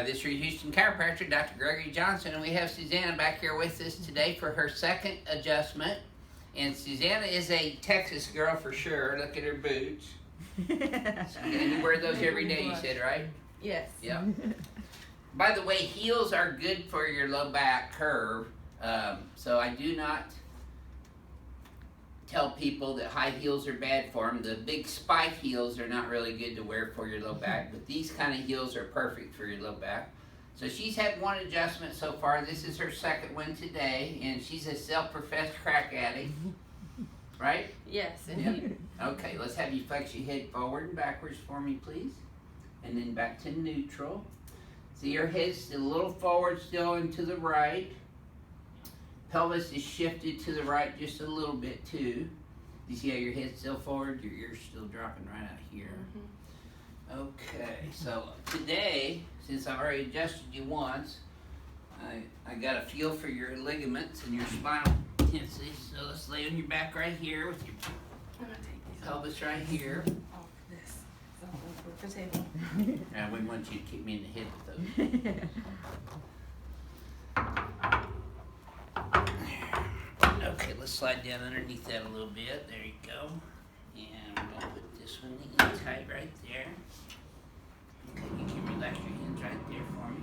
This is your Houston chiropractor, Dr. Gregory Johnson, and we have Susanna back here with us today for her second adjustment. And Susanna is a Texas girl for sure. Look at her boots. And you wear those every day, you said, right? Yes. Yeah. By the way, heels are good for your low back curve. So I do not tell people that high heels are bad for them. The big spike heels are not really good to wear for your low back, but these kind of heels are perfect for your low back. So she's had one adjustment so far. This is her second one today, and she's a self-professed crack addict, right? Yes, indeed. Okay, let's have you flex your head forward and backwards for me, please. And then back to neutral. See, your head's a little forward still and to the right. Pelvis is shifted to the right just a little bit too. You see how your head's still forward? Your ear's still dropping right out here. Mm-hmm. Okay, so today, since I've already adjusted you once, I got a feel for your ligaments and your spinal tensity. So let's lay on your back right here with your pelvis right here. Off this. For the table. And we want you to kick me in the head with those. Okay, let's slide down underneath that a little bit. There you go. And we're going to put this one in tight right there. Okay, you can relax your hands right there for me.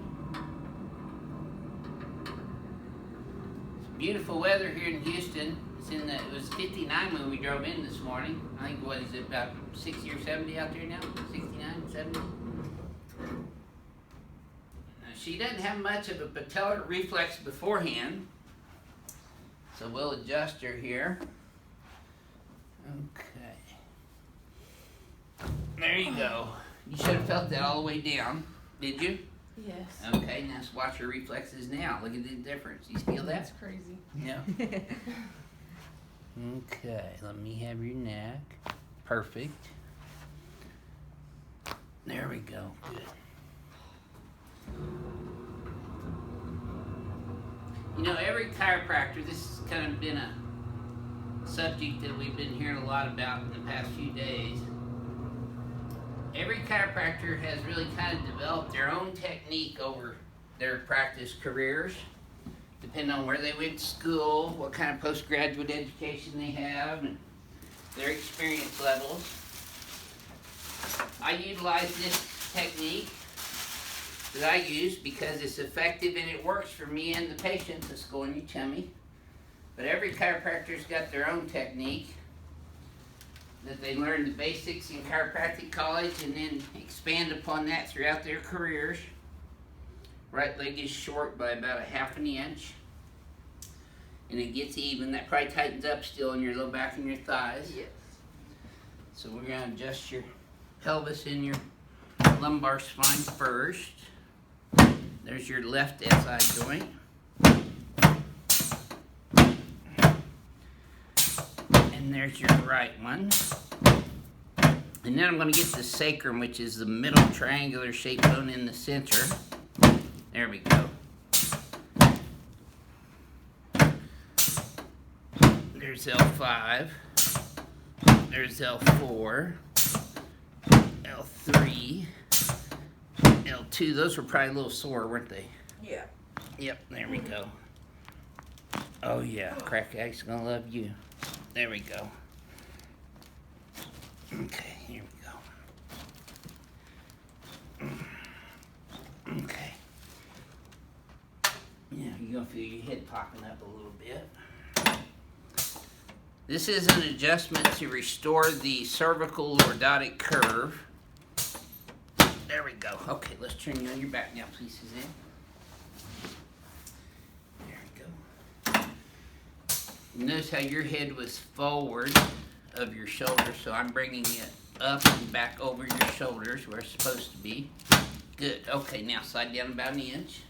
It's beautiful weather here in Houston. It was 59 when we drove in this morning. I think, what is it, about 60 or 70 out there now? 69, 70? She doesn't have much of a patellar reflex beforehand. So we'll adjust her here. Okay. There you go. You should have felt that all the way down. Did you? Yes. Okay, now let's watch her reflexes now. Look at the difference. You feel that? That's crazy. Yeah. Okay, let me have your neck. Perfect. There we go. Good. You know, every chiropractor, this has kind of been a subject that we've been hearing a lot about in the past few days. Every chiropractor has really kind of developed their own technique over their practice careers, depending on where they went to school, what kind of postgraduate education they have, and their experience levels. I utilize this technique that I use because it's effective and it works for me and the patient that's going your tummy. But every chiropractor's got their own technique that they learn the basics in chiropractic college and then expand upon that throughout their careers. Right leg is short by about 1/2 inch. And it gets even. That probably tightens up still in your low back and your thighs. Yes. So we're going to adjust your pelvis and your lumbar spine first. There's your left SI joint. And there's your right one. And then I'm going to get the sacrum, which is the middle triangular shaped bone in the center. There we go. There's L5. There's L4. L3. L2, those were probably a little sore, weren't they? Yeah. Yep, there we go. Oh yeah, crack addict's gonna love you. There we go. Okay, here we go. Okay. Yeah, you're gonna feel your head popping up a little bit. This is an adjustment to restore the cervical lordotic curve. There we go. Okay, let's turn you on your back now, please, Suzanne. There we go. Notice how your head was forward of your shoulders, so I'm bringing it up and back over your shoulders where it's supposed to be. Good. Okay, now slide down about 1 inch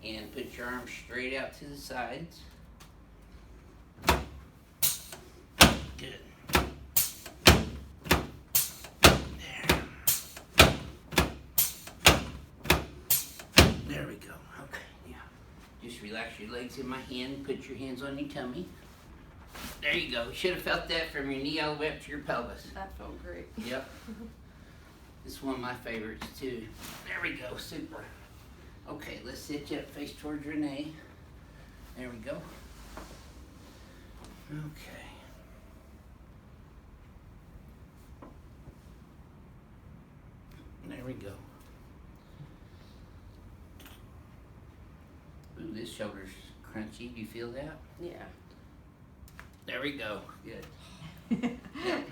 and put your arms straight out to the sides. Good. There we go. Okay, now just relax your legs in my hand. Put your hands on your tummy. There you go. You should have felt that from your knee all the way up to your pelvis. That felt great. Yep. This is one of my favorites too. There we go. Super. Okay, let's sit you up face towards Renee. There we go. Okay. There we go. Ooh, this shoulder's crunchy. Do you feel that? Yeah. There we go. Good. Yep.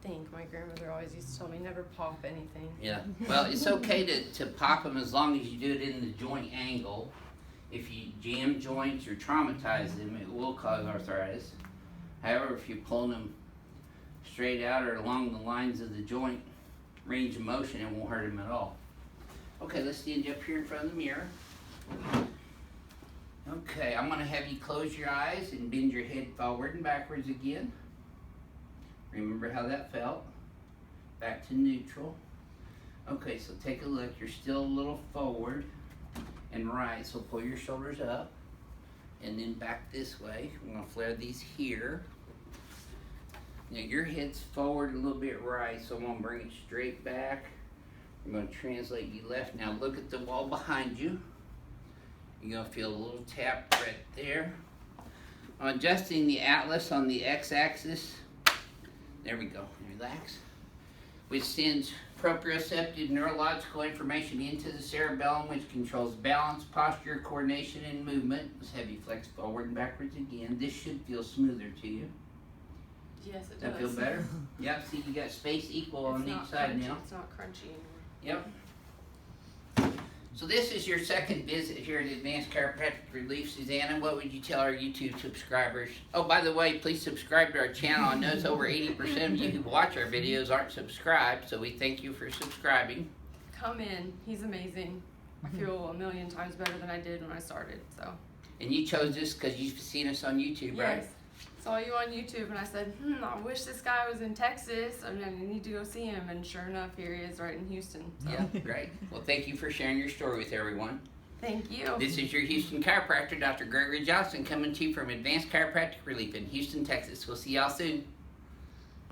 I think my grandmother always used to tell me never pop anything. Yeah. Well, it's okay to pop them as long as you do it in the joint angle. If you jam joints or traumatize them, it will cause arthritis. However, if you're pulling them straight out or along the lines of the joint range of motion, it won't hurt them at all. Okay, let's stand you up here in front of the mirror. Okay, I'm going to have you close your eyes and bend your head forward and backwards again. Remember how that felt. Back to neutral. Okay, so take a look. You're still a little forward and right, so pull your shoulders up and then back this way. I'm going to flare these here. Now your head's forward a little bit right, so I'm going to bring it straight back. I'm going to translate you left. Now look at the wall behind you. You're going to feel a little tap right there. I'm adjusting the atlas on the x-axis. There we go. Relax. Which sends proprioceptive neurological information into the cerebellum, which controls balance, posture, coordination, and movement. Let's have you flex forward and backwards again. This should feel smoother to you. Yes, it Does that does. feel better? Yep. See, you got space equal on It's each not side crunchy. now. It's not crunchy anymore. Yep. So this is your second visit here at Advanced Chiropractic Relief. Susanna, what would you tell our YouTube subscribers? Oh, by the way, please subscribe to our channel. I know it's over 80% of you who watch our videos aren't subscribed, so we thank you for subscribing. Come in. He's amazing. I feel a million times better than I did when I started. So. And you chose this because you've seen us on YouTube, right? Yes. Saw you on YouTube and I said, I wish this guy was in Texas. I need to go see him. And sure enough, here he is right in Houston. So. Yeah, great. Well, thank you for sharing your story with everyone. Thank you. This is your Houston chiropractor, Dr. Gregory Johnson, coming to you from Advanced Chiropractic Relief in Houston, Texas. We'll see y'all soon.